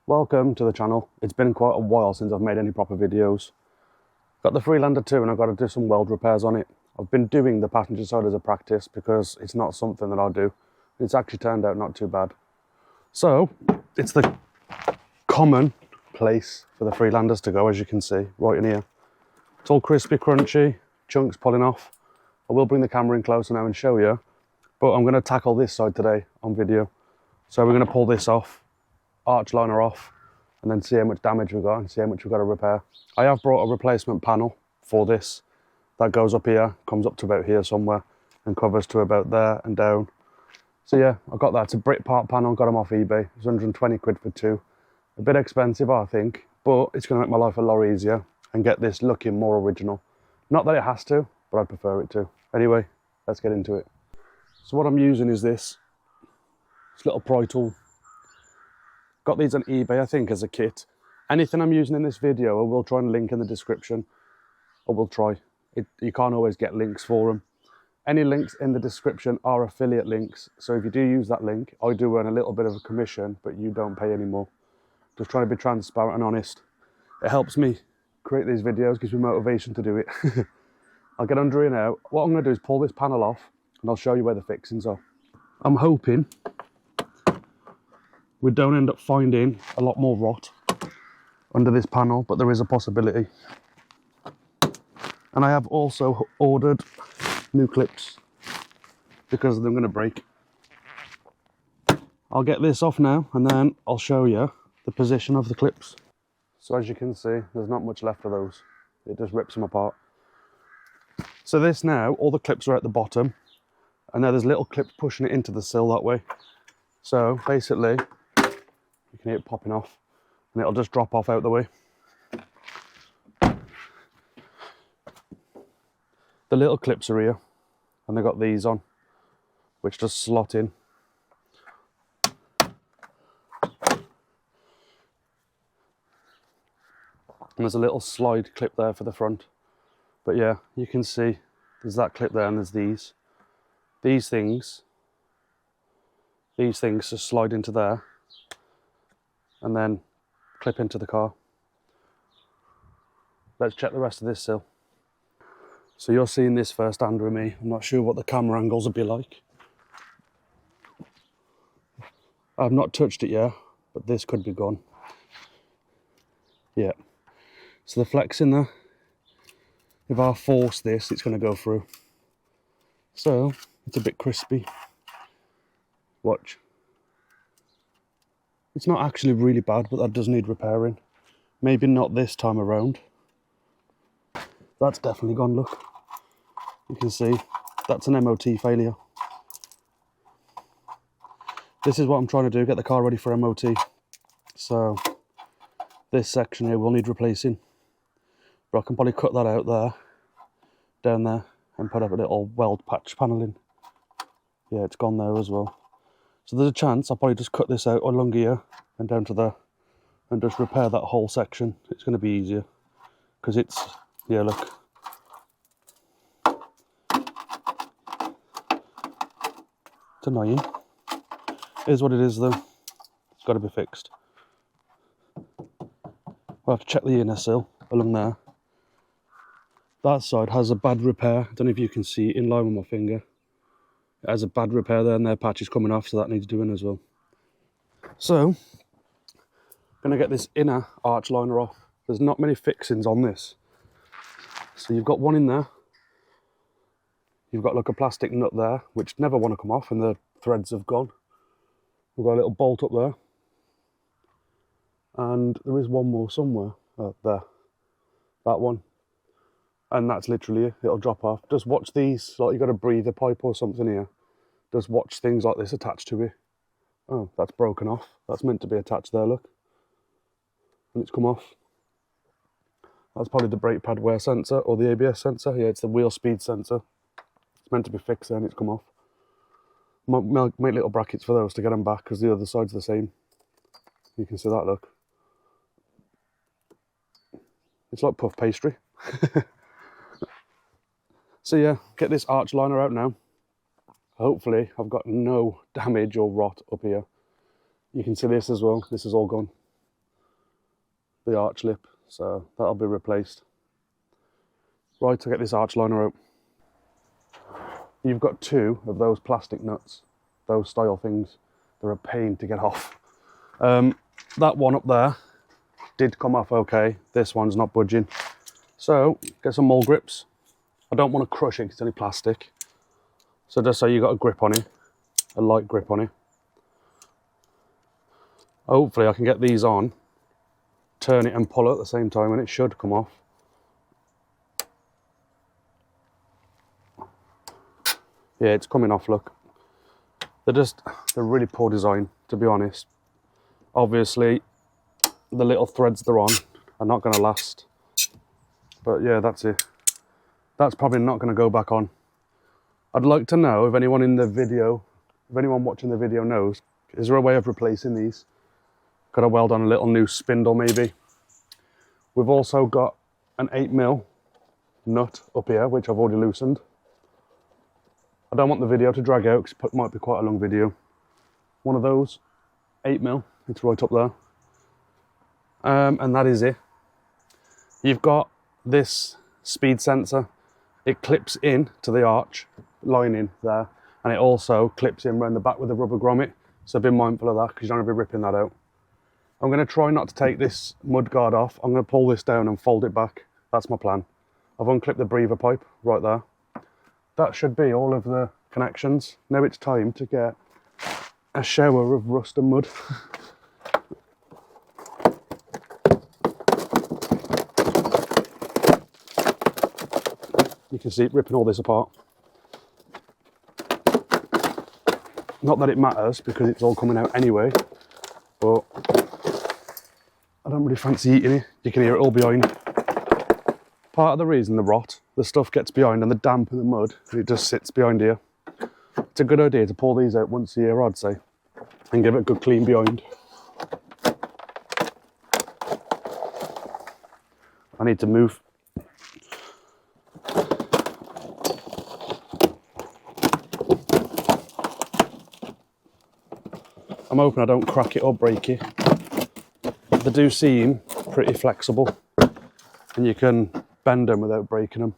Welcome to the channel. It's been quite a while since I've made any proper videos. Got the Freelander 2 and I've got to do some weld repairs on it. I've been doing the passenger side as a practice because it's not something that I'll do. It's actually turned out not too bad. So, it's the common place for the Freelanders to go, as you can see, right in here. It's all crispy, crunchy, chunks pulling off. I will bring the camera in closer now and show you, but I'm going to tackle this side today on video. So we're going to pull this off, arch liner off, and then see how much damage we've got and see how much we've got to repair. I have brought a replacement panel for this that goes up here, comes up to about here somewhere, and covers to about there and down. So yeah, I got that. It's a Brit part panel, got them off eBay. It's 120 quid for two. A bit expensive, I think, but it's going to make my life a lot easier and get this looking more original. Not that it has to, but I prefer it to. Anyway, let's get into it. So what I'm using is this little pry tool. Got these on eBay, I think, as a kit. Anything I'm using in this video, I will try and link in the description. I will try. You can't always get links for them. Any links in the description are affiliate links. So if you do use that link, I do earn a little bit of a commission, but you don't pay any more. Just trying to be transparent and honest. It helps me create these videos, gives me motivation to do it. I'll get under here now. What I'm going to do is pull this panel off and I'll show you where the fixings are. I'm hoping we don't end up finding a lot more rot under this panel, but there is a possibility. And I have also ordered new clips because they're going to break. I'll get this off now and then I'll show you the position of the clips. So as you can see, there's not much left of those. It just rips them apart. So this now, all the clips are at the bottom and now there's little clips pushing it into the sill that way. So basically, you can hear it popping off and it'll just drop off out the way. The little clips are here and they've got these on, which just slot in. And there's a little slide clip there for the front. But yeah, you can see there's that clip there and there's these. These things just slide into there and then clip into the car. Let's check the rest of this sill. So you're seeing this first hand with me. I'm not sure what the camera angles will be like. I've not touched it yet, but this could be gone. Yeah. So the flex in there, if I force this, it's going to go through. So it's a bit crispy. Watch. It's not actually really bad, but that does need repairing. Maybe not this time around. That's definitely gone, look. You can see that's an MOT failure. This is what I'm trying to do, get the car ready for MOT. So this section here will need replacing. But I can probably cut that out there, down there, and put up a little weld patch paneling. Yeah, it's gone there as well. So there's a chance I'll probably just cut this out along here and down to there and just repair that whole section. It's going to be easier because it's, yeah, look. It's annoying. It is what it is though. It's got to be fixed. We'll have to check the inner sill along there. That side has a bad repair. I don't know if you can see in line with my finger. It has a bad repair there and their patch is coming off, so that needs doing as well. So, I'm going to get this inner arch liner off. There's not many fixings on this. So you've got one in there. You've got like a plastic nut there, which never want to come off and the threads have gone. We've got a little bolt up there. And there is one more somewhere. There. That one. And that's literally it. It'll drop off. Just watch these, like you've got a breather pipe or something here. Just watch things like this attached to it. Oh, that's broken off. That's meant to be attached there, look. And it's come off. That's probably the brake pad wear sensor or the ABS sensor. Yeah, it's the wheel speed sensor. It's meant to be fixed there and it's come off. Make little brackets for those to get them back because the other side's the same. You can see that, look. It's like puff pastry. So yeah, get this arch liner out now. Hopefully I've got no damage or rot up here. You can see this as well. This is all gone. the arch lip, so that'll be replaced. Right, to get this arch liner out. You've got two of those plastic nuts, those style things. They're a pain to get off. That one up there did come off okay. This one's not budging. So get some mole grips. I don't want to crush it because it's only plastic. So just so you got a grip on it, a light grip on it. Hopefully I can get these on, turn it and pull it at the same time, and it should come off. Yeah, it's coming off, look. They're really poor design, to be honest. Obviously, the little threads they're on are not going to last. But yeah, that's it. That's probably not going to go back on. I'd like to know if anyone in the video, if anyone watching the video knows, is there a way of replacing these? Could I weld on a little new spindle maybe? We've also got an 8mm nut up here, which I've already loosened. I don't want the video to drag out because it might be quite a long video. One of those, 8mm, it's right up there. And that is it. You've got this speed sensor. It clips in to the arch lining there, and it also clips in around the back with a rubber grommet. So be mindful of that because you don't want to be ripping that out. I'm going to try not to take this mud guard off. I'm going to pull this down and fold it back. That's my plan. I've unclipped the breather pipe right there. That should be all of the connections. Now it's time to get a shower of rust and mud. You can see it ripping all this apart. Not that it matters because it's all coming out anyway, but I don't really fancy eating it. You can hear it all behind. Part of the reason the rot, the stuff gets behind and the damp and the mud, it just sits behind here. It's a good idea to pull these out once a year, I'd say, and give it a good clean behind. I need to move. I'm hoping I don't crack it or break it. They do seem pretty flexible and you can bend them without breaking them.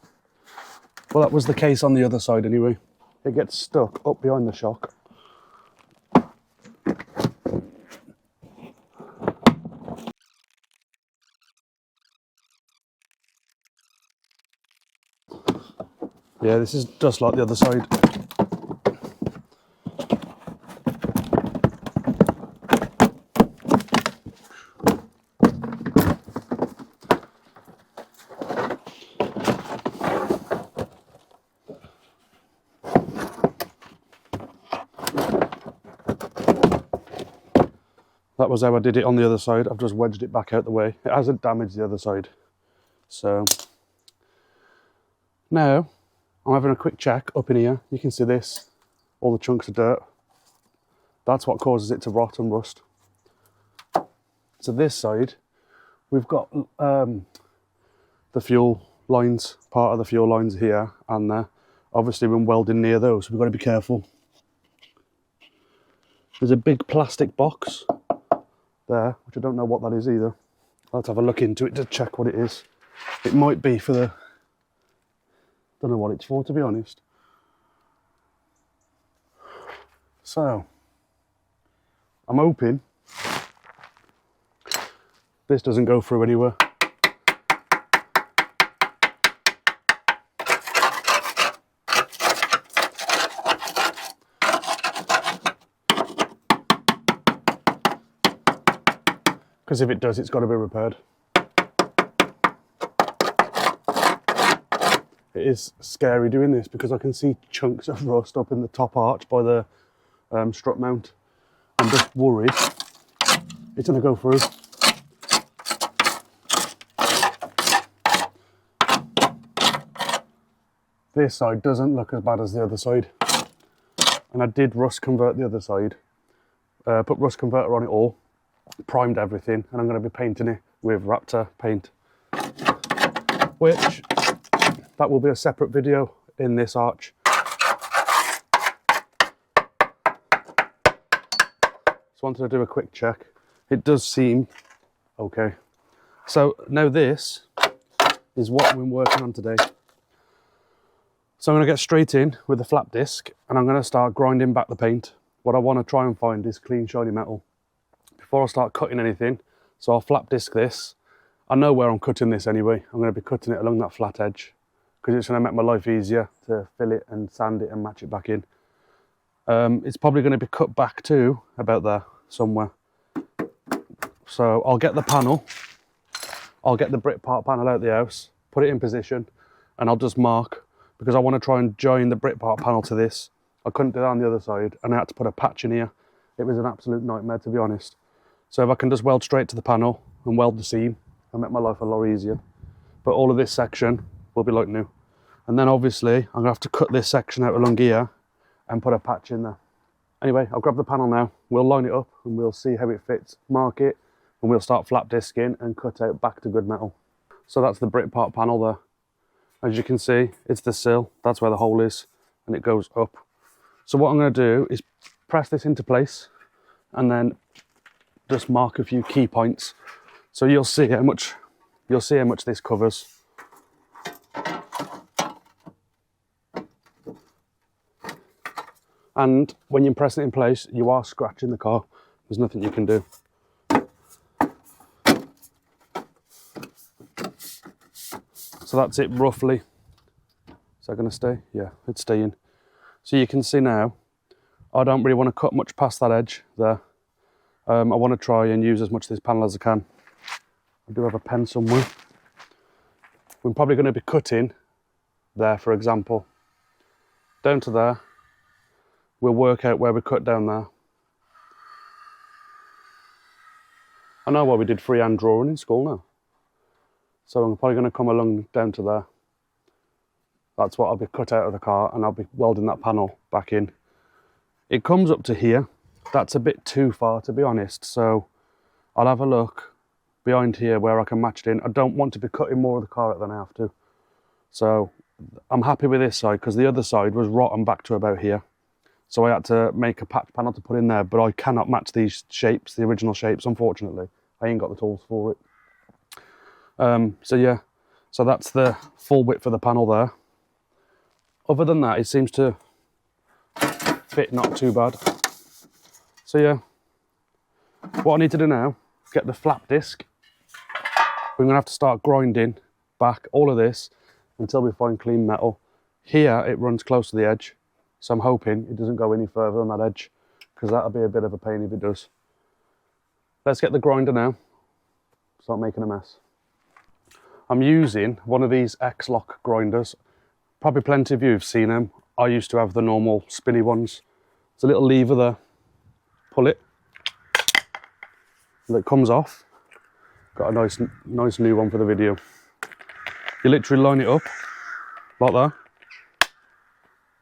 Well, that was the case on the other side anyway. It gets stuck up behind the shock. Yeah, this is just like the other side. That was how I did it on the other side. I've just wedged it back out the way. It hasn't damaged the other side. So now I'm having a quick check up in here. You can see this, all the chunks of dirt. That's what causes it to rot and rust. So this side, we've got the fuel lines, part of the fuel lines here and there. Obviously we're welding near those, so we've got to be careful. There's a big plastic box there, which I don't know what that is either. I'll have to have a look into it to check what it is. It might be for the, don't know what it's for, to be honest. So I'm hoping this doesn't go through anywhere. Because if it does, it's got to be repaired. It is scary doing this because I can see chunks of rust up in the top arch by the strut mount. I'm just worried it's going to go through. This side doesn't look as bad as the other side. And I did rust convert the other side. Put rust converter on it all. Primed everything, and I'm going to be painting it with Raptor paint, which that will be a separate video in this arch. Just wanted to do a quick check. It does seem okay. So now this is what we're working on today. So I'm going to get straight in with the flap disc and I'm going to start grinding back the paint. What I want to try and find is clean shiny metal before I start cutting anything. So I'll flap disc this. I know where I'm cutting this anyway. I'm going to be cutting it along that flat edge because it's going to make my life easier to fill it and sand it and match it back in. It's probably going to be cut back to about there somewhere. So I'll get the panel, I'll get the brick part panel out of the house, put it in position, and I'll just mark, because I want to try and join the brick part panel to this. I couldn't do that on the other side, and I had to put a patch in here. It was an absolute nightmare, to be honest. So if I can just weld straight to the panel and weld the seam, it'll make my life a lot easier. But all of this section will be like new. And then obviously, I'm gonna have to cut this section out along here and put a patch in there. Anyway, I'll grab the panel now, we'll line it up and we'll see how it fits, mark it, and we'll start flap disking and cut out back to good metal. So that's the brick part panel there. As you can see, it's the sill, that's where the hole is, and it goes up. So what I'm going to do is press this into place and then just mark a few key points. So you'll see how much this covers. And when you're pressing it in place, you are scratching the car. There's nothing you can do. So that's it roughly. Is that going to stay? Yeah, it's staying. So you can see now, I don't really want to cut much past that edge there. I want to try and use as much of this panel as I can. I do have a pen somewhere. We're probably going to be cutting there, for example. Down to there. We'll work out where we cut down there. I know why we did freehand drawing in school now. So I'm probably going to come along down to there. That's what I'll be cut out of the car, and I'll be welding that panel back in. It comes up to here. That's a bit too far, to be honest. So I'll have a look behind here where I can match it in. I don't want to be cutting more of the car out than I have to. So I'm happy with this side because the other side was rotten back to about here. So I had to make a patch panel to put in there, but I cannot match these shapes, the original shapes, unfortunately. I ain't got the tools for it. So yeah, so that's the full width of the panel there. Other than that, it seems to fit not too bad. So yeah, what I need to do now, get the flap disc. We're gonna have to start grinding back all of this until we find clean metal. Here, it runs close to the edge. So I'm hoping it doesn't go any further than that edge, because that'll be a bit of a pain if it does. Let's get the grinder now, start making a mess. I'm using one of these X-Lock grinders. Probably plenty of you have seen them. I used to have the normal spinny ones. There's a little lever there. Pull it. And it comes off. Got a nice new one for the video. You literally line it up like that,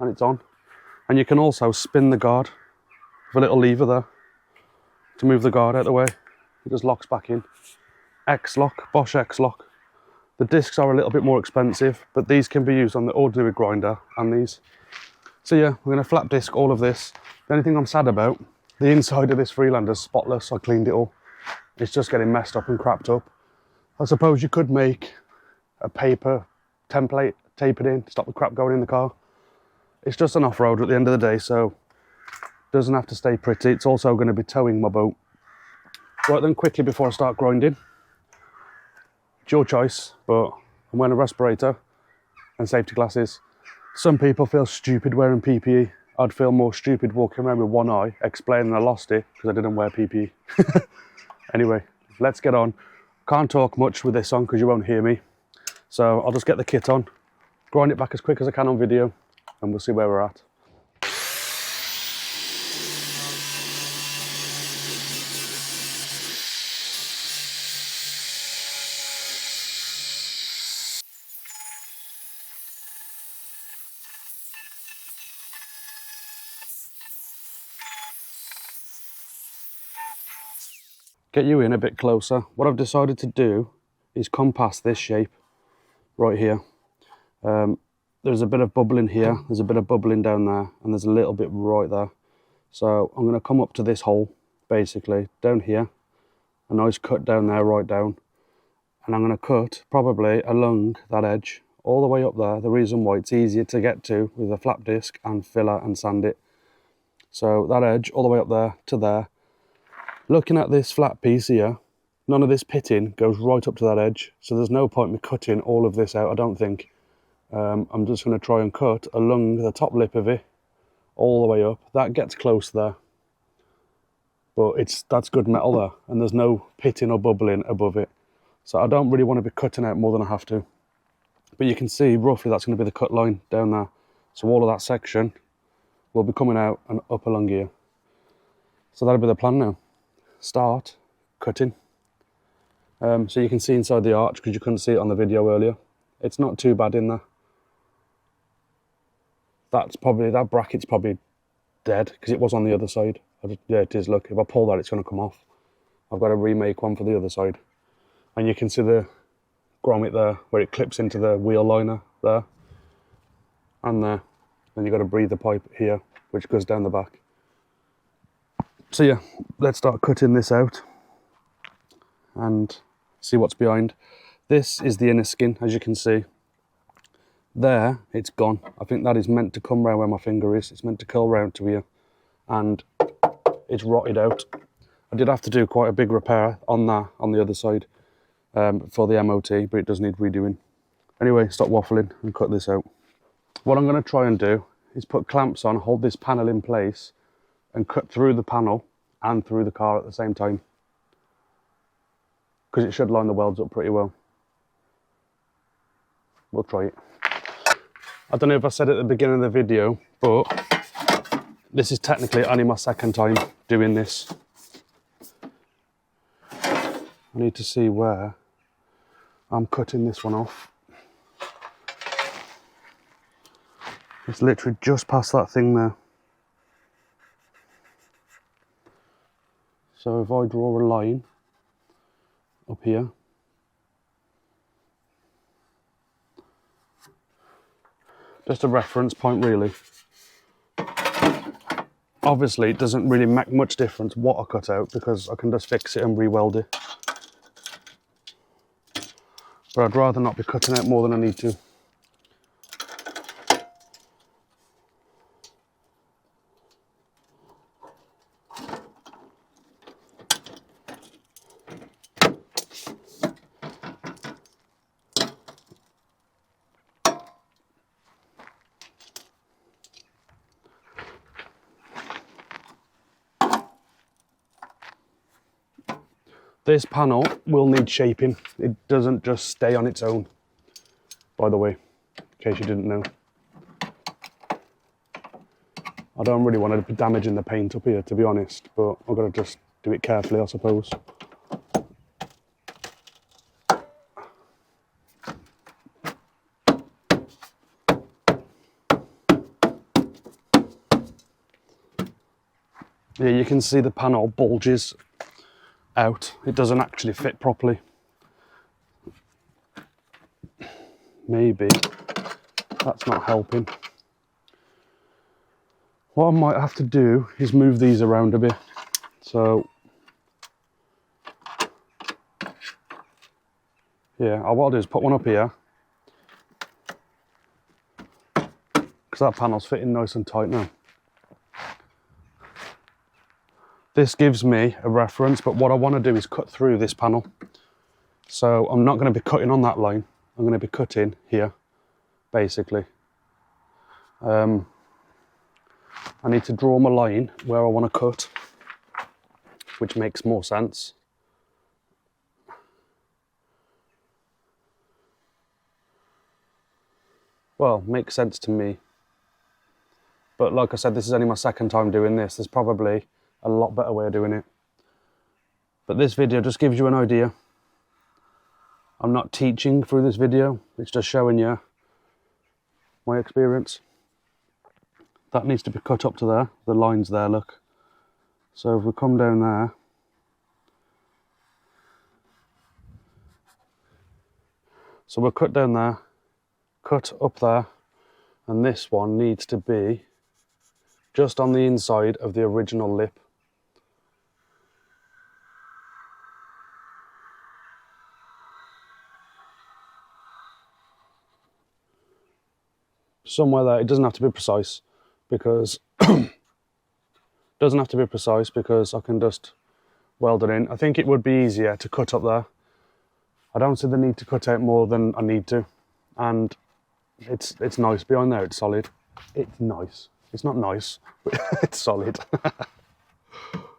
and it's on. And you can also spin the guard with a little lever there to move the guard out of the way. It just locks back in. X-Lock, Bosch X-Lock. The discs are a little bit more expensive, but these can be used on the ordinary grinder and these. So yeah, we're going to flap disc all of this. The only thing I'm sad about, the inside of this Freelander is spotless. I cleaned it all. It's just getting messed up and crapped up. I suppose you could make a paper template, tape it in, stop the crap going in the car. It's just an off-road at the end of the day, so it doesn't have to stay pretty. It's also going to be towing my boat. Right then, quickly before I start grinding, it's your choice, but I'm wearing a respirator and safety glasses. Some people feel stupid wearing PPE. I'd feel more stupid walking around with one eye, explaining I lost it because I didn't wear PPE. Anyway, let's get on. Can't talk much with this on because you won't hear me. So I'll just get the kit on, grind it back as quick as I can on video, and we'll see where we're at. Get you in a bit closer. What I've decided to do is come past this shape right here. There's a bit of bubbling here, there's a bit of bubbling down there, and there's a little bit right there. So I'm going to come up to this hole, basically, down here, a nice cut down there, right down, and I'm going to cut probably along that edge all the way up there. The reason why it's easier to get to with a flap disc and filler and sand it. So that edge all the way up there to there. Looking at this flat piece here, none of this pitting goes right up to that edge, so there's no point in me cutting all of this out, I don't think. I'm just going to try and cut along the top lip of it all the way up. That gets close there, but that's good metal there, and there's no pitting or bubbling above it, so I don't really want to be cutting out more than I have to. But you can see roughly that's going to be the cut line down there, so all of that section will be coming out and up along here. So that'll be the plan now. Start cutting. So you can see inside the arch, because you couldn't see it on the video earlier. It's not too bad in there. That bracket's probably dead, because it was on the other side. Yeah, it is, look, if I pull that, it's going to come off. I've got to remake one for the other side. And you can see the grommet there, where it clips into the wheel liner there. And there. Then you've got to breathe the pipe here, which goes down the back. So yeah, let's start cutting this out and see what's behind. This is the inner skin, as you can see. There, it's gone. I think that is meant to come round where my finger is. It's meant to curl round to here, and it's rotted out. I did have to do quite a big repair on that, on the other side, for the MOT, but it does need redoing. Anyway, stop waffling and cut this out. What I'm going to try and do is put clamps on, hold this panel in place, and cut through the panel and through the car at the same time, because it should line the welds up pretty well. We'll try it. I don't know if I said it at the beginning of the video, but this is technically only my second time doing this. I need to see where I'm cutting this one off. It's literally just past that thing there. So if I draw a line up here, just a reference point really. Obviously it doesn't really make much difference what I cut out, because I can just fix it and re-weld it. But I'd rather not be cutting out more than I need to. This panel will need shaping. It doesn't just stay on its own, by the way, in case you didn't know. I don't really want to be damaging the paint up here, to be honest, but I've got to just do it carefully, I suppose. Yeah, you can see the panel bulges out. It doesn't actually fit properly. Maybe that's not helping. What I might have to do is move these around a bit. So yeah, what I'll do is put one up here, because that panel's fitting nice and tight now. This gives me a reference, but what I want to do is cut through this panel. So I'm not going to be cutting on that line. I'm going to be cutting here, basically. I need to draw my line where I want to cut, which makes more sense. Well, makes sense to me. But like I said, this is only my second time doing this. There's probably a lot better way of doing it. But this video just gives you an idea. I'm not teaching through this video, it's just showing you my experience. That needs to be cut up to there, the line's there, look. So if we come down there, so we'll cut down there, cut up there, and this one needs to be just on the inside of the original lip. somewhere there. It doesn't have to be precise because I can just weld it in. I think it would be easier to cut up there. I don't see the need to cut out more than I need to, and it's nice behind there. It's solid. It's nice. It's not nice, but it's solid.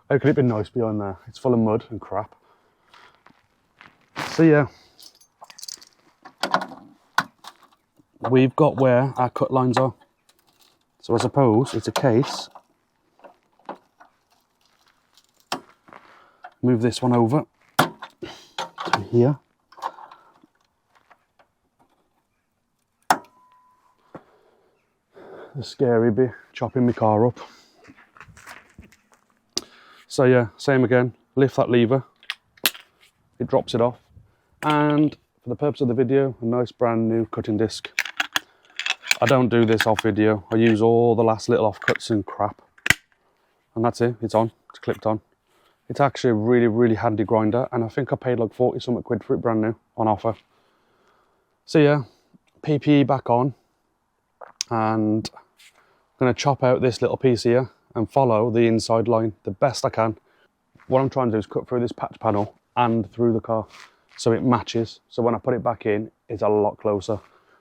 How could it be nice behind there? It's full of mud and crap. So yeah, we've got where our cut lines are. So I suppose it's a case. Move this one over to here. The scary bit, chopping my car up. So yeah, same again, lift that lever, it drops it off. And for the purpose of the video, a nice brand new cutting disc. I don't do this off video, I use all the last little offcuts and crap. And that's it, it's on, it's clipped on. It's actually a really, really handy grinder, and I think I paid like 40 something quid for it brand new, on offer. So yeah, PPE back on, and I'm going to chop out this little piece here and follow the inside line the best I can. What I'm trying to do is cut through this patch panel and through the car so it matches. So when I put it back in, it's a lot closer.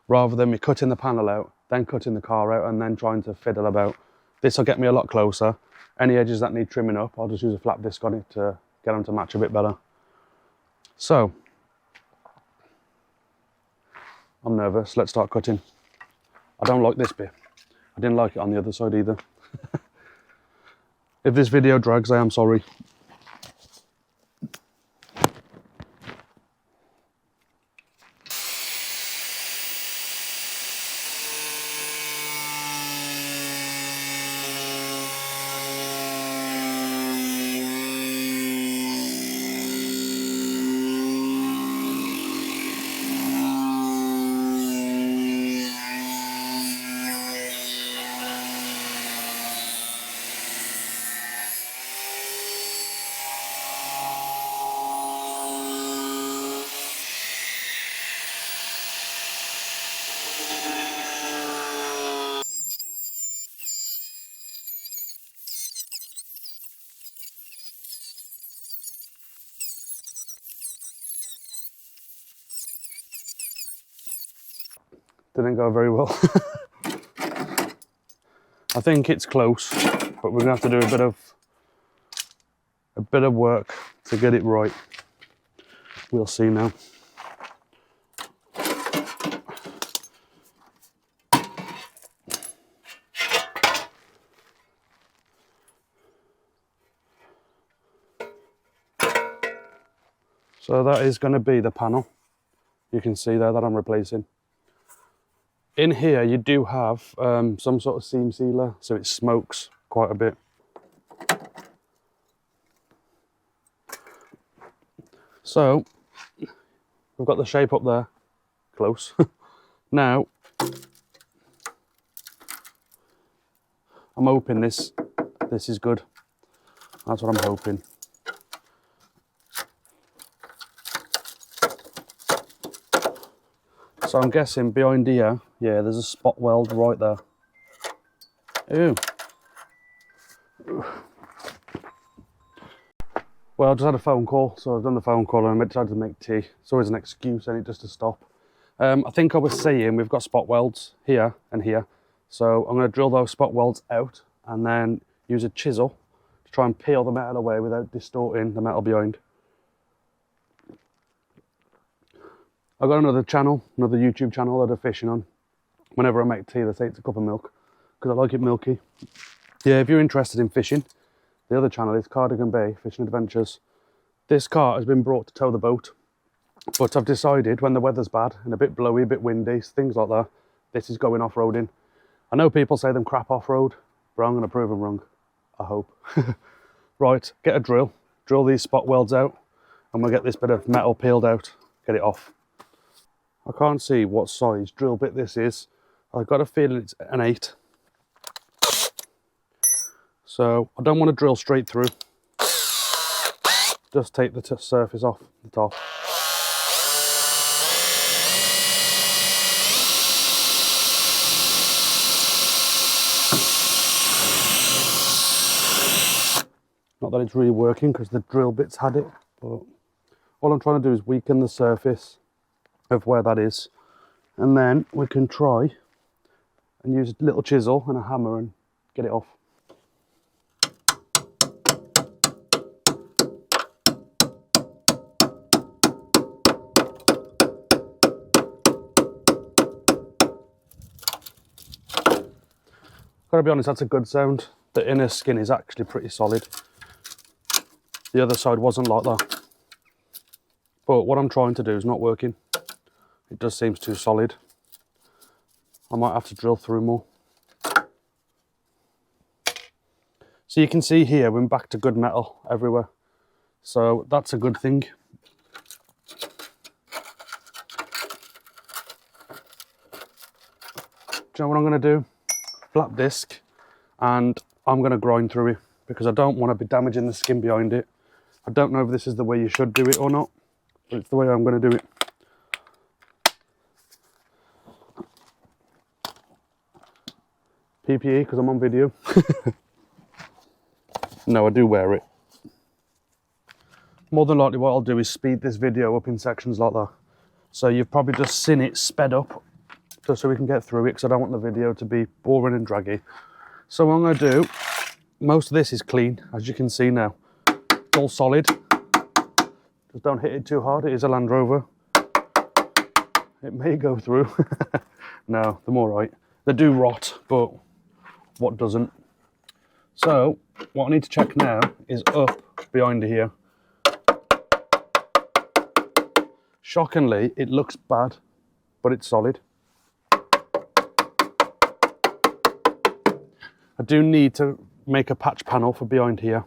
Rather than me cutting the panel out, then cutting the car out and then trying to fiddle about. This will get me a lot closer. Any edges that need trimming up, I'll just use a flat disc on it to get them to match a bit better. So, I'm nervous, let's start cutting. I don't like this bit. I didn't like it on the other side either. If this video drags, I am sorry. Didn't go very well. I think it's close, but we're gonna have to do a bit of work to get it right. We'll see now. So that is going to be the panel. You can see there that I'm replacing. In here you do have some sort of seam sealer, so it smokes quite a bit. So we've got the shape up there, close. Now I'm hoping this is good. That's what I'm hoping. So I'm guessing behind here, yeah, there's a spot weld right there. Ooh. Well, I just had a phone call, so I've done the phone call and I decided to make tea. It's always an excuse, I need just to stop. I think I was saying we've got spot welds here and here. So I'm going to drill those spot welds out and then use a chisel to try and peel the metal away without distorting the metal behind. I've got another channel, another YouTube channel that I'm fishing on. Whenever I make tea, they say it's a cup of milk, because I like it milky. Yeah, if you're interested in fishing, the other channel is Cardigan Bay Fishing Adventures. This cart has been brought to tow the boat, but I've decided when the weather's bad and a bit blowy, a bit windy, things like that, this is going off-roading. I know people say them crap off-road, but I'm going to prove them wrong, I hope. Right, get a drill these spot welds out, and we'll get this bit of metal peeled out, get it off. I can't see what size drill bit this is. I've got a feeling it's an 8. So I don't want to drill straight through. Just take the surface off the top. that it's really working because the drill bits had it, but all I'm trying to do is weaken the surface of where that is, and then we can try and use a little chisel and a hammer and get it off. Gotta be honest, that's a good sound. The inner skin is actually pretty solid. The other side wasn't like that. But what I'm trying to do is not working. It just seems too solid. I might have to drill through more. So you can see here we're back to good metal everywhere. So that's a good thing. Do you know what I'm going to do? Flat disc, and I'm going to grind through it because I don't want to be damaging the skin behind it. I don't know if this is the way you should do it or not, but it's the way I'm going to do it. PPE because I'm on video. No, I do wear it. More than likely what I'll do is speed this video up in sections like that. So you've probably just seen it sped up just so we can get through it, because I don't want the video to be boring and draggy. So what I'm going to do, most of this is clean, as you can see now. It's all solid. Just don't hit it too hard. It is a Landrover. It may go through. No, they're all right. They do rot, but what doesn't? So what I need to check now is up behind here. Shockingly, it looks bad, but it's solid. I do need to make a patch panel for behind here.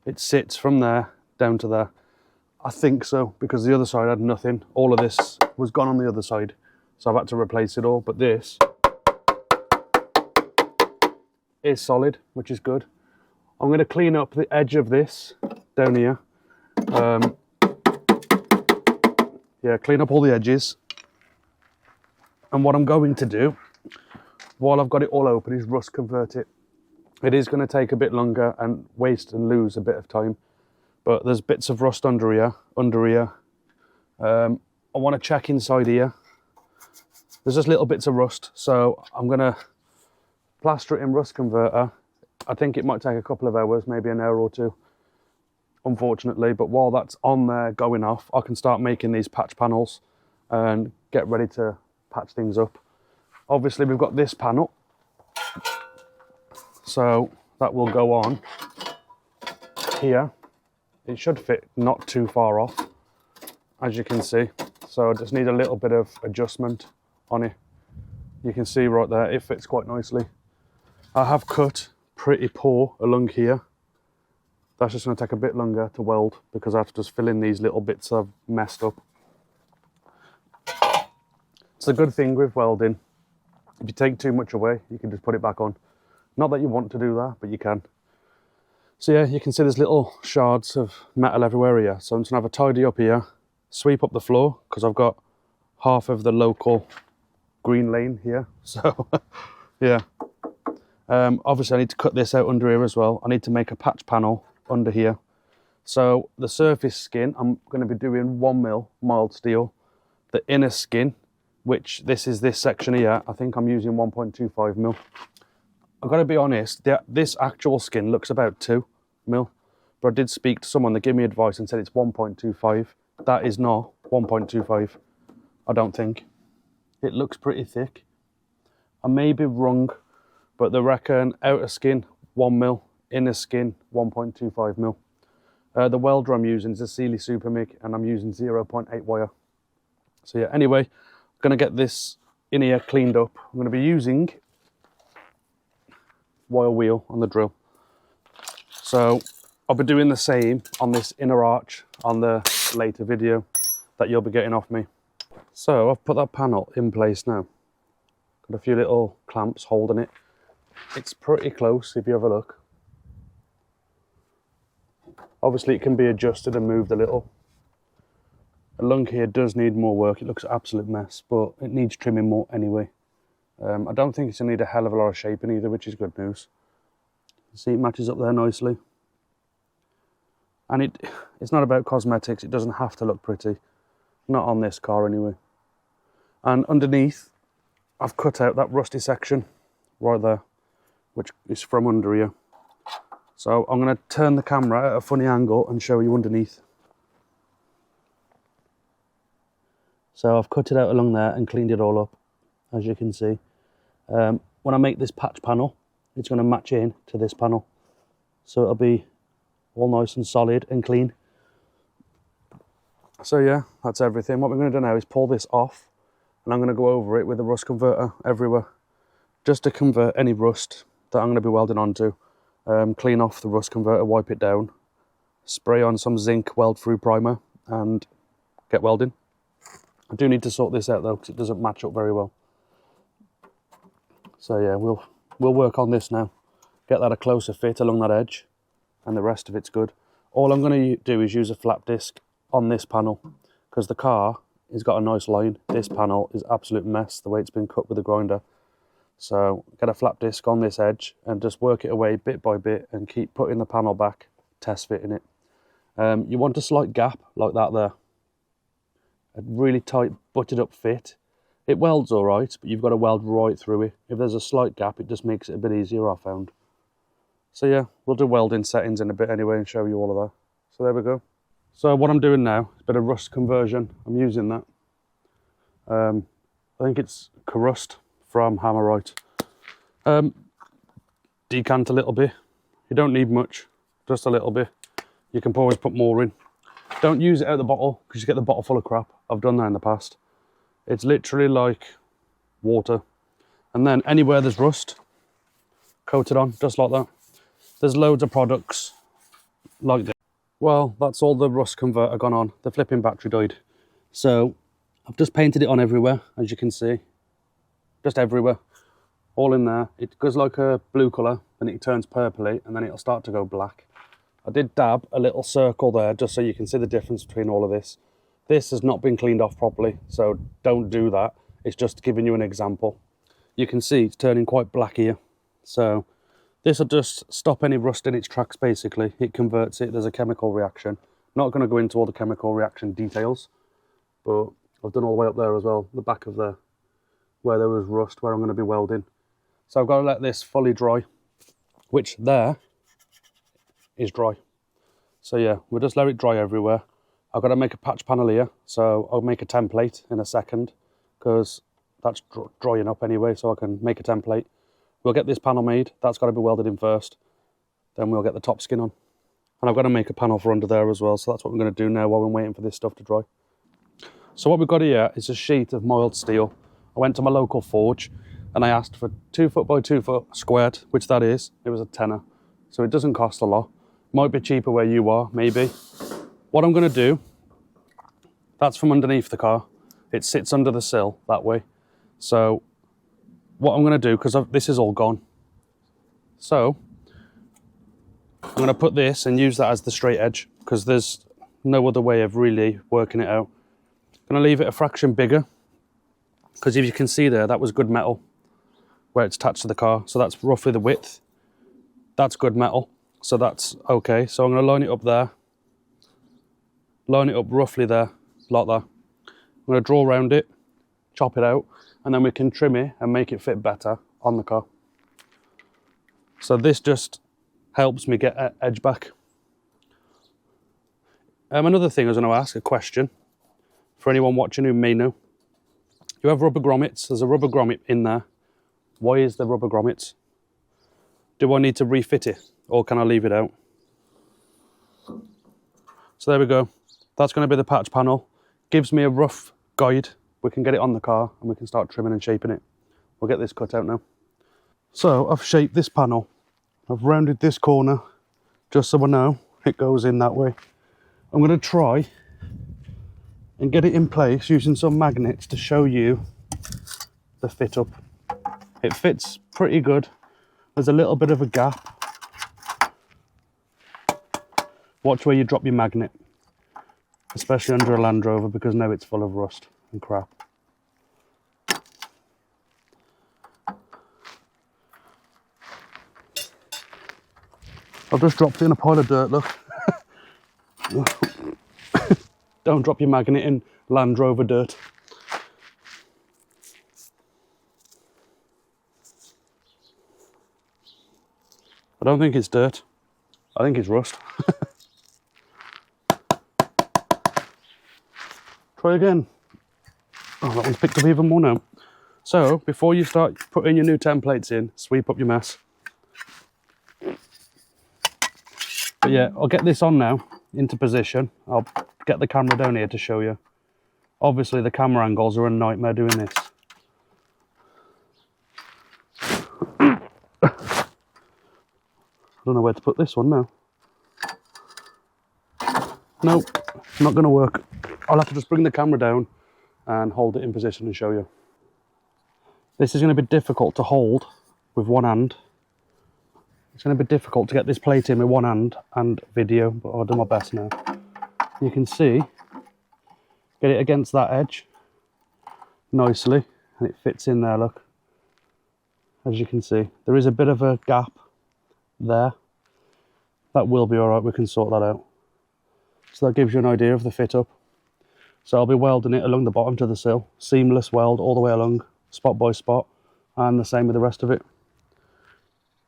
It sits from there down to there. I think so, because the other side had nothing. All of this was gone on the other side, so I've had to replace it all. But this is solid, which is good. I'm going to clean up the edge of this down here. Yeah, clean up all the edges. And what I'm going to do, while I've got it all open, is rust convert it. It is going to take a bit longer and waste and lose a bit of time, but there's bits of rust under here. I want to check inside here. There's just little bits of rust, so I'm going to plaster it in rust converter. I think it might take a couple of hours, maybe an hour or two, unfortunately, but while that's on there going off, I can start making these patch panels and get ready to patch things up. Obviously we've got this panel, so that will go on here. It should fit not too far off, as you can see. So I just need a little bit of adjustment on it. You can see right there, it fits quite nicely. I have cut pretty poor along here. That's just going to take a bit longer to weld because I have to just fill in these little bits I've messed up. It's a good thing with welding. If you take too much away, you can just put it back on. Not that you want to do that, but you can. So yeah, you can see there's little shards of metal everywhere here. So I'm just gonna have a tidy up here, sweep up the floor, because I've got half of the local green lane here. So yeah. Obviously I need to cut this out under here as well. I need to make a patch panel under here. So the surface skin, I'm going to be doing 1mm mild steel. The inner skin, which this is this section here, I think I'm using 1.25mm. I've got to be honest, this actual skin looks about 2mm, but I did speak to someone that gave me advice and said it's 1.25. That is not 1.25, I don't think. It looks pretty thick. I may be wrong, but they reckon outer skin 1mm, inner skin 1.25mm. The welder I'm using is a Sealy Super MIG, and I'm using 0.8 wire. So yeah, anyway, I'm going to get this in here cleaned up. I'm going to be using wire wheel on the drill. So I'll be doing the same on this inner arch on the later video that you'll be getting off me. So I've put that panel in place now. Got a few little clamps holding it. It's pretty close if you have a look. Obviously it can be adjusted and moved a little. The lung here does need more work. It looks an absolute mess, but it needs trimming more anyway. I don't think it's going to need a hell of a lot of shaping either, which is good news. See, it matches up there nicely. And it's not about cosmetics, it doesn't have to look pretty. Not on this car anyway. And underneath, I've cut out that rusty section right there, which is from under here. So I'm going to turn the camera at a funny angle and show you underneath. So I've cut it out along there and cleaned it all up, as you can see. When I make this patch panel, it's going to match in to this panel. So it'll be all nice and solid and clean. So yeah, that's everything. What we're going to do now is pull this off, and I'm going to go over it with a rust converter everywhere, just to convert any rust that I'm going to be welding onto. Clean off the rust converter, wipe it down, spray on some zinc weld through primer, and get welding. I do need to sort this out though, because it doesn't match up very well. So yeah, we'll work on this now, get that a closer fit along that edge, and the rest of it's good. All I'm going to do is use a flap disc on this panel, because the car has got a nice line. This panel is absolute mess the way it's been cut with the grinder. So get a flap disc on this edge and just work it away bit by bit and keep putting the panel back, test fitting it. You want a slight gap like that there. A really tight butted up fit. It welds all right, but you've got to weld right through it. If there's a slight gap, it just makes it a bit easier, I found. So yeah, we'll do welding settings in a bit anyway and show you all of that. So there we go. So what I'm doing now is a bit of rust conversion. I'm using that. I think it's Corrust from Hammerite. Decant a little bit. You don't need much, just a little bit. You can always put more in. Don't use it out of the bottle, because you get the bottle full of crap. I've done that in the past. It's literally like water. And then anywhere there's rust, coat it on, just like that. There's loads of products like this. Well, that's all the rust converter gone on. The flipping battery died. So I've just painted it on everywhere, as you can see. Just everywhere. All in there. It goes like a blue colour, then it turns purpley, and then it'll start to go black. I did dab a little circle there, just so you can see the difference between all of this. This has not been cleaned off properly, so don't do that. It's just giving you an example. You can see it's turning quite black here. So this will just stop any rust in its tracks, basically. It converts it. There's a chemical reaction. Not going to go into all the chemical reaction details, but I've done all the way up there as well, the back of there, where there was rust, where I'm going to be welding. So I've got to let this fully dry, which there is dry. So yeah, we'll just let it dry everywhere. I've got to make a patch panel here, so I'll make a template in a second, because that's drying up anyway, so I can make a template. We'll get this panel made. That's got to be welded in first. Then we'll get the top skin on. And I've got to make a panel for under there as well, so that's what we're going to do now while we're waiting for this stuff to dry. So what we've got here is a sheet of mild steel. I went to my local forge and I asked for 2 foot by 2 foot squared, which that is. It was a tenner, so it doesn't cost a lot. Might be cheaper where you are, maybe. What I'm going to do, that's from underneath the car. It sits under the sill that way. So what I'm going to do, because this is all gone, so I'm going to put this and use that as the straight edge, because there's no other way of really working it out. I'm going to leave it a fraction bigger, because if you can see there, that was good metal where it's attached to the car. So that's roughly the width. That's good metal, so that's okay. So I'm going to line it up there, line it up roughly there, like that. I'm going to draw around it, chop it out, and then we can trim it and make it fit better on the car. So this just helps me get edge back. Another thing I was going to ask, a question for anyone watching who may know. You have rubber grommets. There's a rubber grommet in there. Why is there rubber grommets? Do I need to refit it, or can I leave it out? So there we go. That's going to be the patch panel. Gives me a rough guide. We can get it on the car and we can start trimming and shaping it. We'll get this cut out now. So I've shaped this panel. I've rounded this corner just so I know it goes in that way. I'm going to try and get it in place using some magnets to show you the fit up. It fits pretty good. There's a little bit of a gap. Watch where you drop your magnet, especially under a Landrover, because now it's full of rust and crap. I've just dropped it in a pile of dirt, look. Don't drop your magnet in Landrover dirt. I don't think it's dirt. I think it's rust. Try again. Oh, that one's picked up even more now. So, before you start putting your new templates in, sweep up your mess. But yeah, I'll get this on now, into position. I'll get the camera down here to show you. Obviously, the camera angles are a nightmare doing this. I don't know where to put this one now. Nope, not going to work. I'll have to just bring the camera down and hold it in position and show you. This is going to be difficult to hold with one hand. It's going to be difficult to get this plate in with one hand and video, but I'll do my best now. You can see, get it against that edge nicely, and it fits in there, look. As you can see, there is a bit of a gap there. That will be all right, we can sort that out. So that gives you an idea of the fit up. So I'll be welding it along the bottom to the sill, seamless weld all the way along, spot by spot, and the same with the rest of it.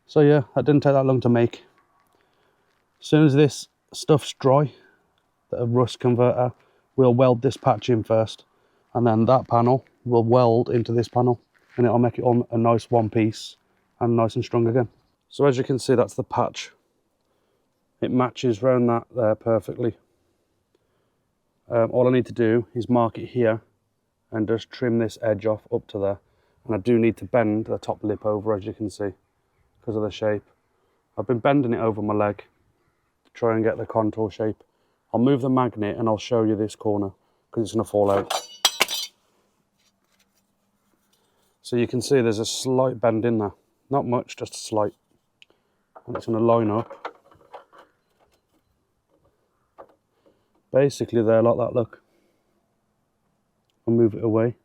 So yeah, that didn't take that long to make. As soon as this stuff's dry, the rust converter, we'll weld this patch in first, and then that panel will weld into this panel, and it'll make it all a nice one piece and nice and strong again. So as you can see, that's the patch. It matches around that there perfectly. All I need to do is mark it here and just trim this edge off up to there. And I do need to bend the top lip over, as you can see, because of the shape. I've been bending it over my leg to try and get the contour shape. I'll move the magnet and I'll show you this corner because it's going to fall out. So you can see there's a slight bend in there. Not much, just a slight. And it's going to line up. Basically there, like that, look. I'll move it away.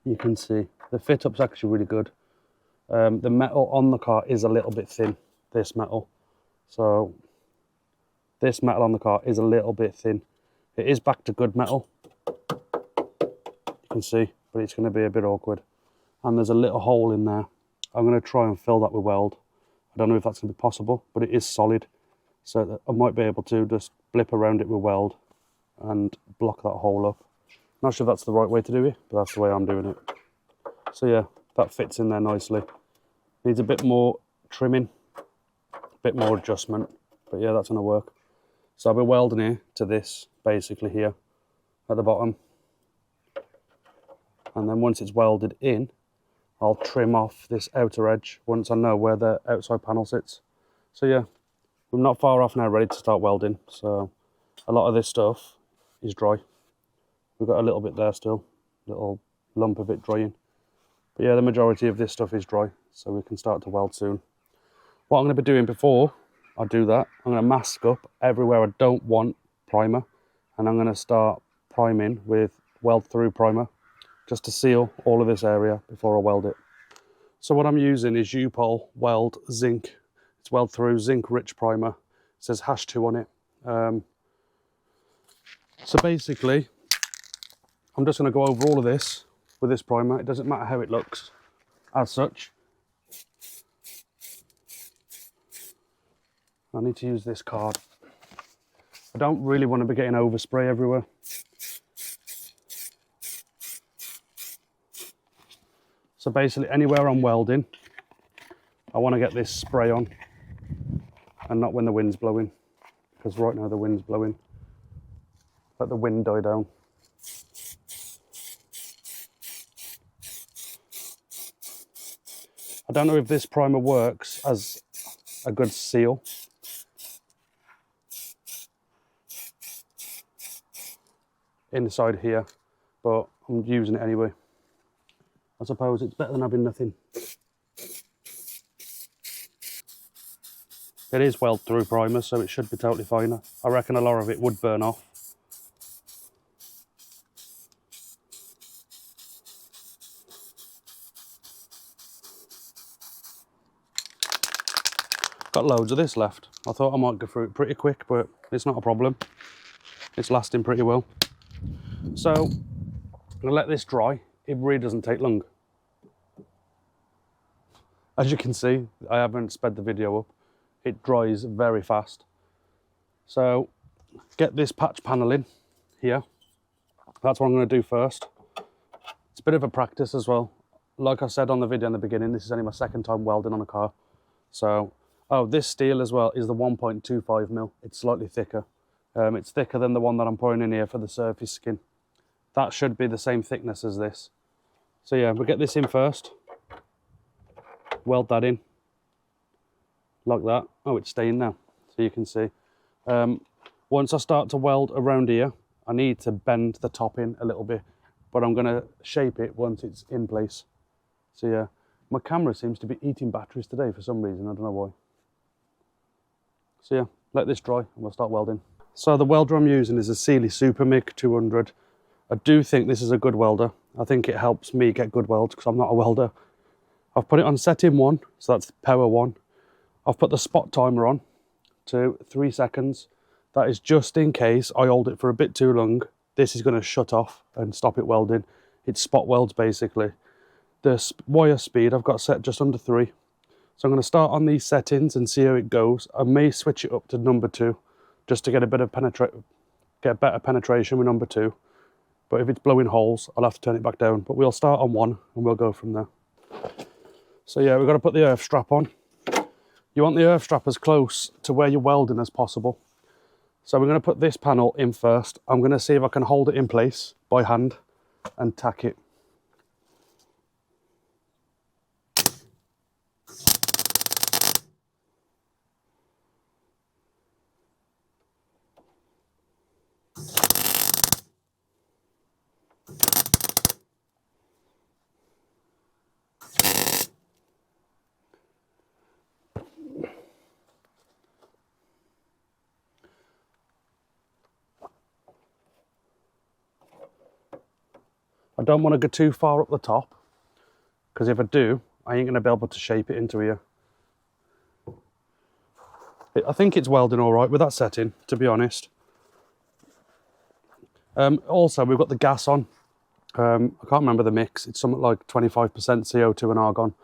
You can see the fit up's actually really good. The metal on the car is a little bit thin, this metal. So this metal on the car is a little bit thin. It is back to good metal. You can see, but it's going to be a bit awkward. And there's a little hole in there. I'm going to try and fill that with weld. I don't know if that's going to be possible, but it is solid. So that I might be able to just blip around it with weld and block that hole up. Not sure if that's the right way to do it, but that's the way I'm doing it. So yeah, that fits in there nicely. Needs a bit more trimming, a bit more adjustment, but yeah, that's going to work. So I'll be welding here to this, basically here at the bottom. And then once it's welded in, I'll trim off this outer edge once I know where the outside panel sits. So yeah, we're not far off now, ready to start welding. So a lot of this stuff is dry. We've got a little bit there still, little lump of it drying. But yeah, the majority of this stuff is dry, so we can start to weld soon. What I'm going to be doing before I do that, I'm going to mask up everywhere I don't want primer, and I'm going to start priming with weld through primer, just to seal all of this area before I weld it. So what I'm using is U-Pol Weld Zinc. It's weld through zinc rich primer. It says #2 on it. So basically, I'm just going to go over all of this with this primer. It doesn't matter how it looks as such. I need to use this card. I don't really want to be getting overspray everywhere. So basically anywhere I'm welding, I want to get this spray on and not when the wind's blowing, because right now the wind's blowing. Let the wind die down. I don't know if this primer works as a good seal. Inside here, but I'm using it anyway. I suppose it's better than having nothing. It is weld through primer, so it should be totally fine. I reckon a lot of it would burn off. Got loads of this left. I thought I might go through it pretty quick, but it's not a problem. It's lasting pretty well. So I'm gonna let this dry. It really doesn't take long. As you can see, I haven't sped the video up. It dries very fast. So get this patch panel in here. That's what I'm going to do first. It's a bit of a practice as well. Like I said on the video in the beginning, this is only my second time welding on a car. So, oh, this steel as well is the 1.25 mil. It's slightly thicker. It's thicker than the one that I'm pouring in here for the surface skin. That should be the same thickness as this. So yeah, we'll get this in first. Weld that in. Like that. Oh, it's staying now. So you can see. Once I start to weld around here, I need to bend the top in a little bit, but I'm going to shape it once it's in place. So yeah, my camera seems to be eating batteries today for some reason, I don't know why. So yeah, let this dry and we'll start welding. So the welder I'm using is a Sealy Super MIG 200. I do think this is a good welder. I think it helps me get good welds because I'm not a welder. I've put it on setting 1, so that's power 1. I've put the spot timer on to 3 seconds. That is just in case I hold it for a bit too long. This is going to shut off and stop it welding. It's spot welds basically. The wire speed I've got set just under 3. So I'm going to start on these settings and see how it goes. I may switch it up to number 2 just to get a bit of better penetration with number 2. But if it's blowing holes, I'll have to turn it back down. But we'll start on 1 and we'll go from there. So yeah, we've got to put the earth strap on. You want the earth strap as close to where you're welding as possible. So we're going to put this panel in first. I'm going to see if I can hold it in place by hand and tack it. I don't want to go too far up the top, because if I do, I ain't going to be able to shape it into here. I think it's welding all right with that setting, to be honest. Also, we've got the gas on. I can't remember the mix. It's something like 25% CO2 and argon.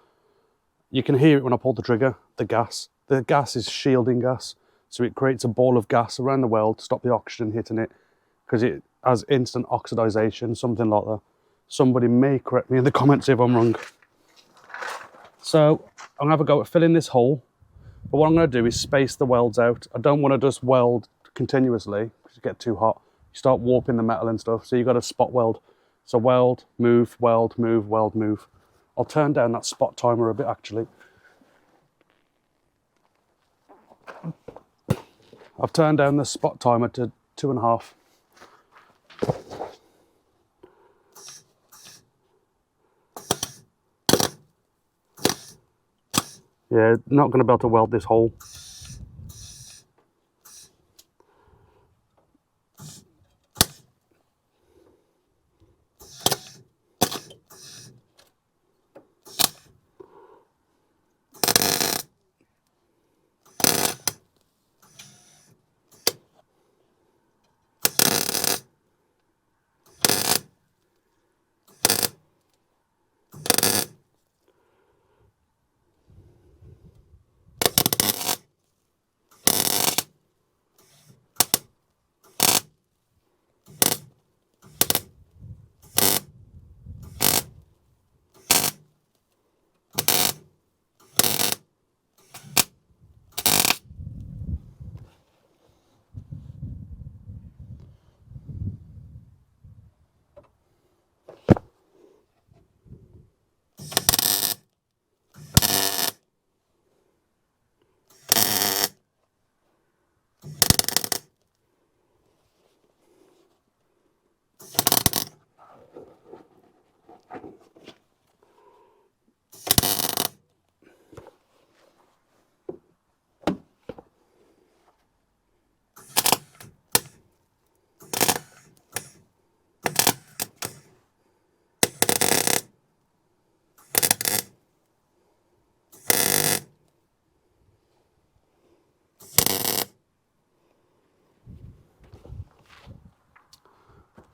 You can hear it when I pull the trigger, the gas. The gas is shielding gas, so it creates a ball of gas around the weld to stop the oxygen hitting it, because it has instant oxidization, something like that. Somebody may correct me in the comments if I'm wrong. So I'm going to have a go at filling this hole. But what I'm going to do is space the welds out. I don't want to just weld continuously because you get too hot. You start warping the metal and stuff. So you've got to spot weld. So weld, move, weld, move, weld, move. I'll turn down that spot timer a bit actually. I've turned down the spot timer to 2.5. Yeah, not going to be able to weld this hole.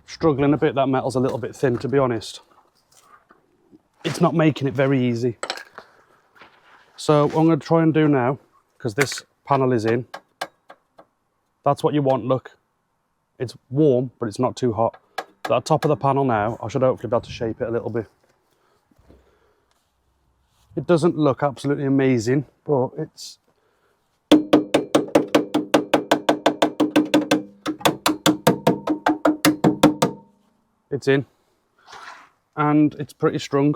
struggling a bit. That metal's a little bit thin, to be honest. It's not making it very easy. So what I'm going to try and do now, because this panel is in, that's what you want, look. It's warm, but it's not too hot. So at the top of the panel now, I should hopefully be able to shape it a little bit. It doesn't look absolutely amazing, but it's in, and it's pretty strong.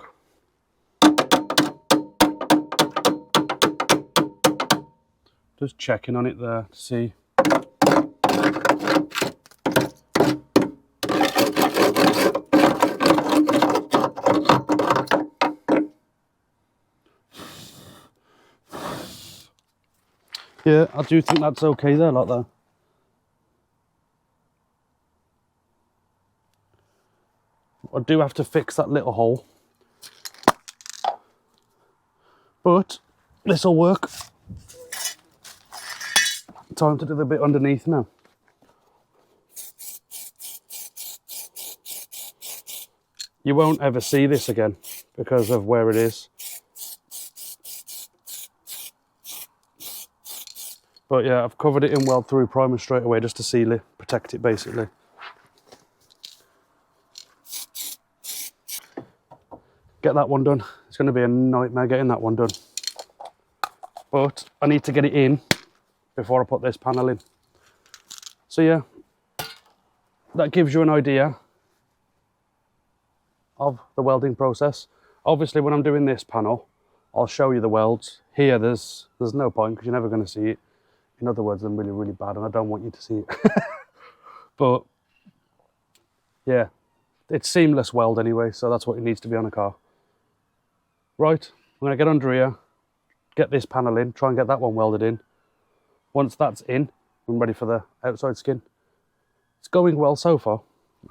Just checking on it there to see. Yeah, I do think that's okay there, like that. I do have to fix that little hole, but this will work. Time to do the bit underneath now. You won't ever see this again because of where it is. But yeah, I've covered it in weld through primer straight away just to seal it, protect it basically. Get that one done. It's going to be a nightmare getting that one done. But I need to get it in before I put this panel in. So yeah, that gives you an idea of the welding process. Obviously when I'm doing this panel, I'll show you the welds. Here there's no point because you're never going to see it. In other words, I'm really, really bad and I don't want you to see it. But yeah, it's seamless weld anyway, so that's what it needs to be on a car. Right, I'm going to get under here, get this panel in, try and get that one welded in. Once that's in, I'm ready for the outside skin. It's going well so far.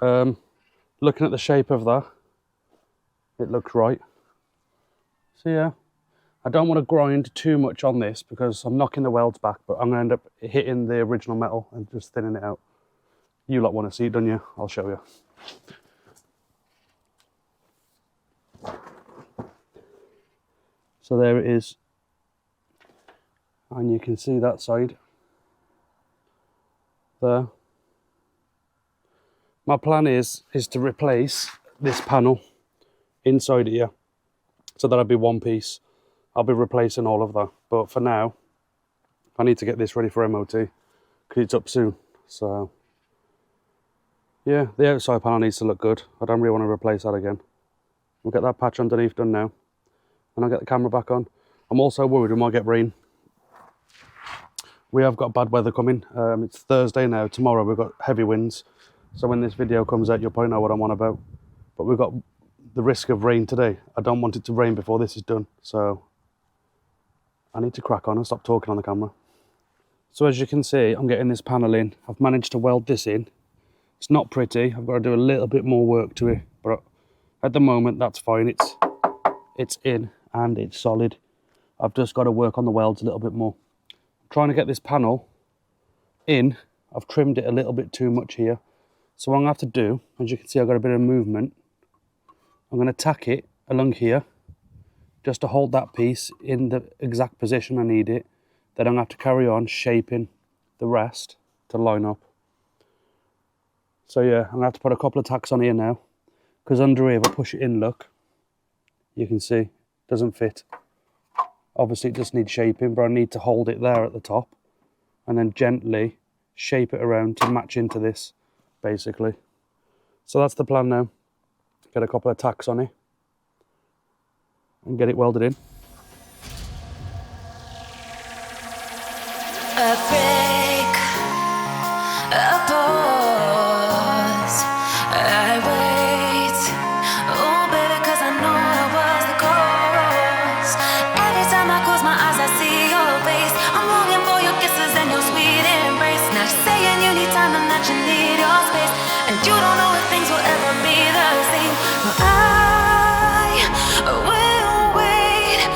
Looking at the shape of that, it looks right. So yeah, I don't want to grind too much on this because I'm knocking the welds back, but I'm going to end up hitting the original metal and just thinning it out. You lot want to see it, don't you? I'll show you. So there it is. And you can see that side there. My plan is to replace this panel inside here, so that'll be one piece. I'll be replacing all of that, but for now I need to get this ready for MOT because it's up soon. So yeah, the outside panel needs to look good. I don't really want to replace that again. We'll get that patch underneath done now and I'll get the camera back on. I'm also worried we might get rain. We have got bad weather coming. It's Thursday now. Tomorrow we've got heavy winds. So when this video comes out, you'll probably know what I'm on about. But we've got the risk of rain today. I don't want it to rain before this is done. So I need to crack on and stop talking on the camera. So as you can see, I'm getting this panel in. I've managed to weld this in. It's not pretty. I've got to do a little bit more work to it. But at the moment, that's fine. It's in and it's solid. I've just got to work on the welds a little bit more. Trying to get this panel in. I've trimmed it a little bit too much here, so what I'm going to have to do, as you can see, I've got a bit of movement. I'm going to tack it along here just to hold that piece in the exact position I need it. Then I'm going to have to carry on shaping the rest to line up. So yeah, I'm going to have to put a couple of tacks on here now, because under here, if I push it in, look, you can see it doesn't fit. Obviously it just needs shaping, but I need to hold it there at the top and then gently shape it around to match into this, basically. So that's the plan now. Get a couple of tacks on it and get it welded in. A break, a pause, I wait. Oh baby, cause I know I was the cause. Every time I close my eyes I see your face. I'm longing for your kisses and your sweet embrace. Now you're saying you need time and that you need your space, and you don't know if things will ever be the same. Well, I will wait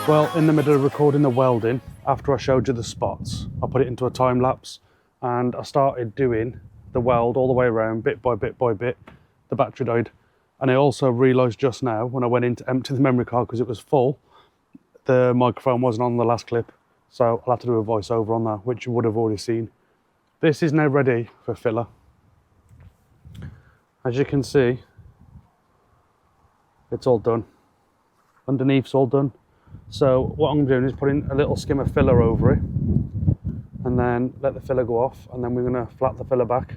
Well, in the middle of recording the welding, after I showed you the spots, I put it into a time lapse and I started doing the weld all the way around, bit by bit by bit. The battery died. And I also realised just now when I went in to empty the memory card because it was full, the microphone wasn't on the last clip. So I'll have to do a voiceover on that, which you would have already seen. This is now ready for filler. As you can see, it's all done. Underneath's all done. So what I'm doing is putting a little skim of filler over it and then let the filler go off, and then we're going to flat the filler back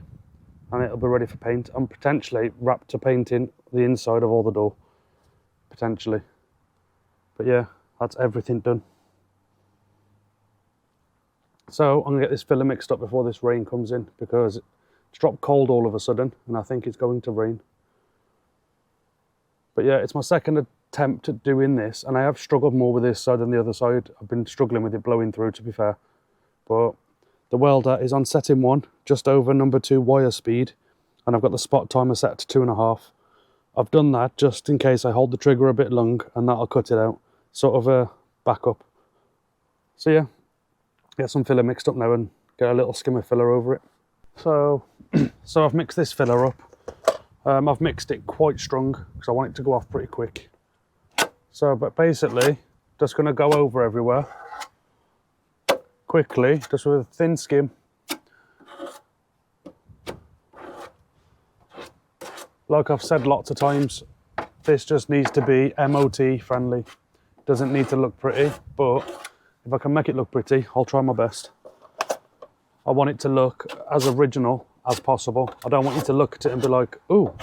and it'll be ready for paint and potentially wrap to painting the inside of all the door, potentially. But yeah, that's everything done. So I'm going to get this filler mixed up before this rain comes in because it's dropped cold all of a sudden and I think it's going to rain. But yeah, it's my second attempt at doing this and I have struggled more with this side than the other side. I've been struggling with it blowing through, to be fair. But the welder is on setting 1, just over number 2 wire speed, and I've got the spot timer set to 2.5. I've done that just in case I hold the trigger a bit long and that'll cut it out, sort of a backup. So yeah, get some filler mixed up now and get a little skim of filler over it. So I've mixed this filler up. I've mixed it quite strong because I want it to go off pretty quick. So, but basically, just going to go over everywhere quickly, just with a thin skim. Like I've said lots of times, this just needs to be MOT friendly. Doesn't need to look pretty, but if I can make it look pretty, I'll try my best. I want it to look as original as possible. I don't want you to look at it and be like, ooh,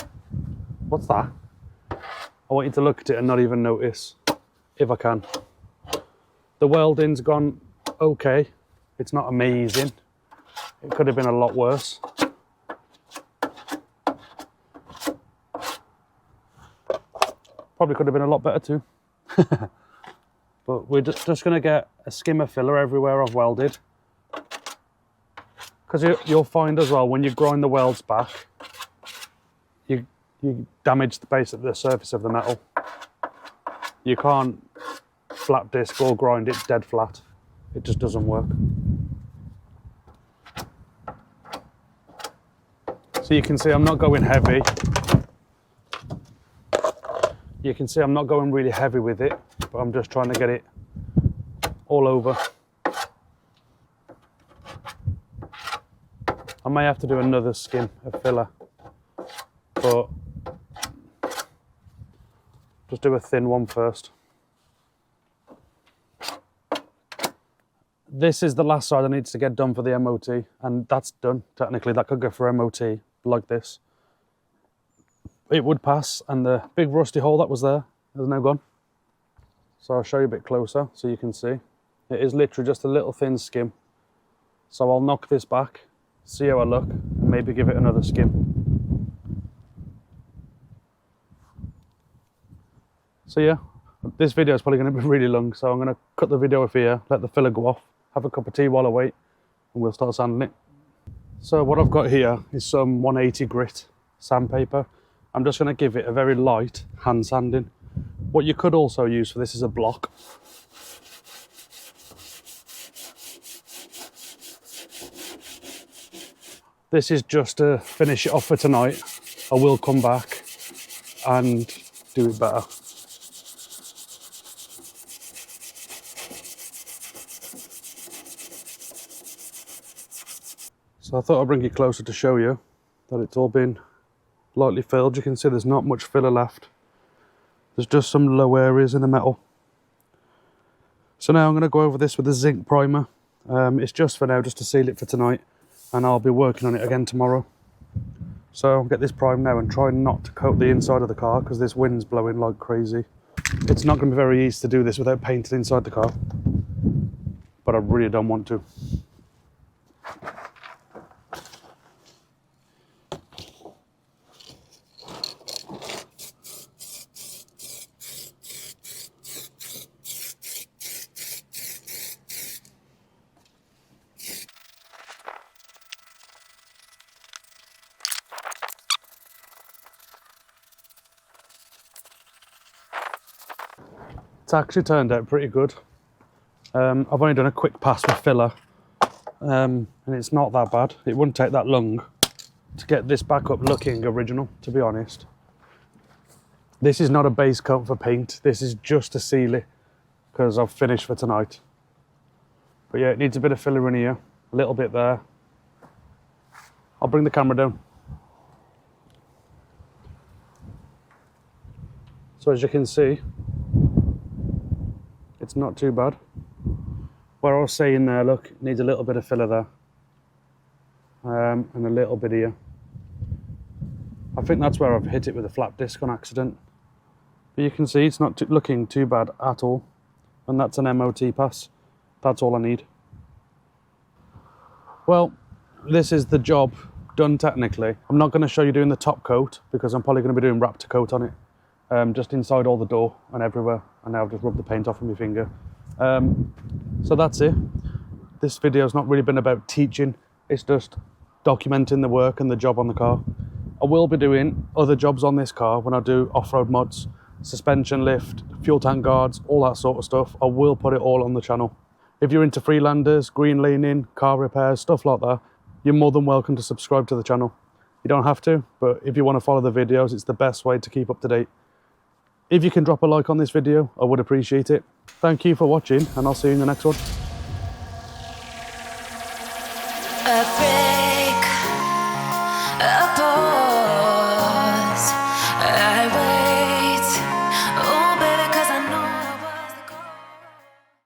what's that? I want you to look at it and not even notice, if I can. The welding's gone okay. It's not amazing. It could have been a lot worse. Probably could have been a lot better too. But we're just going to get a skim of filler everywhere I've welded. Because you'll find as well, when you grind the welds back, you damage the base of the surface of the metal. You can't flat disc or grind it dead flat. It just doesn't work. So you can see I'm not going heavy. You can see I'm not going really heavy with it, but I'm just trying to get it all over. I may have to do another skim of filler, but just do a thin one first. This is the last side that needs to get done for the MOT, and that's done. Technically, that could go for MOT like this. It would pass, and the big rusty hole that was there is now gone. So I'll show you a bit closer so you can see. It is literally just a little thin skim. So I'll knock this back, see how I look, and maybe give it another skim. So yeah, this video is probably going to be really long, so I'm going to cut the video off here, let the filler go off, have a cup of tea while I wait, and we'll start sanding it. So what I've got here is some 180 grit sandpaper. I'm just going to give it a very light hand sanding. What you could also use for this is a block. This is just to finish it off for tonight. I will come back and do it better. So I thought I'd bring you closer to show you that it's all been lightly filled. You can see there's not much filler left. There's just some low areas in the metal. So now I'm going to go over this with a zinc primer. It's just for now, just to seal it for tonight, and I'll be working on it again tomorrow. So I'll get this primed now and try not to coat the inside of the car because this wind's blowing like crazy. It's not going to be very easy to do this without painting inside the car, but I really don't want to. That's actually turned out pretty good. I've only done a quick pass with filler, and it's not that bad. It wouldn't take that long to get this back up looking original, to be honest. This is not a base coat for paint. This is just to seal it because I've finished for tonight. But yeah, it needs a bit of filler in here, a little bit there. I'll bring the camera down. So as you can see, it's not too bad. Where I was saying there, look, it needs a little bit of filler there. And a little bit here. I think that's where I've hit it with a flat disc on accident. But you can see it's not looking too bad at all. And that's an MOT pass. That's all I need. Well, this is the job done technically. I'm not going to show you doing the top coat because I'm probably going to be doing Raptor coat on it. Just inside all the door and everywhere. And now I've just rubbed the paint off with my finger. So that's it. This video's not really been about teaching. It's just documenting the work and the job on the car. I will be doing other jobs on this car when I do off-road mods, suspension lift, fuel tank guards, all that sort of stuff. I will put it all on the channel. If you're into Freelanders, green laning, car repairs, stuff like that, you're more than welcome to subscribe to the channel. You don't have to, but if you want to follow the videos, it's the best way to keep up to date. If you can drop a like on this video, I would appreciate it. Thank you for watching, and I'll see you in the next one. A break, a pause.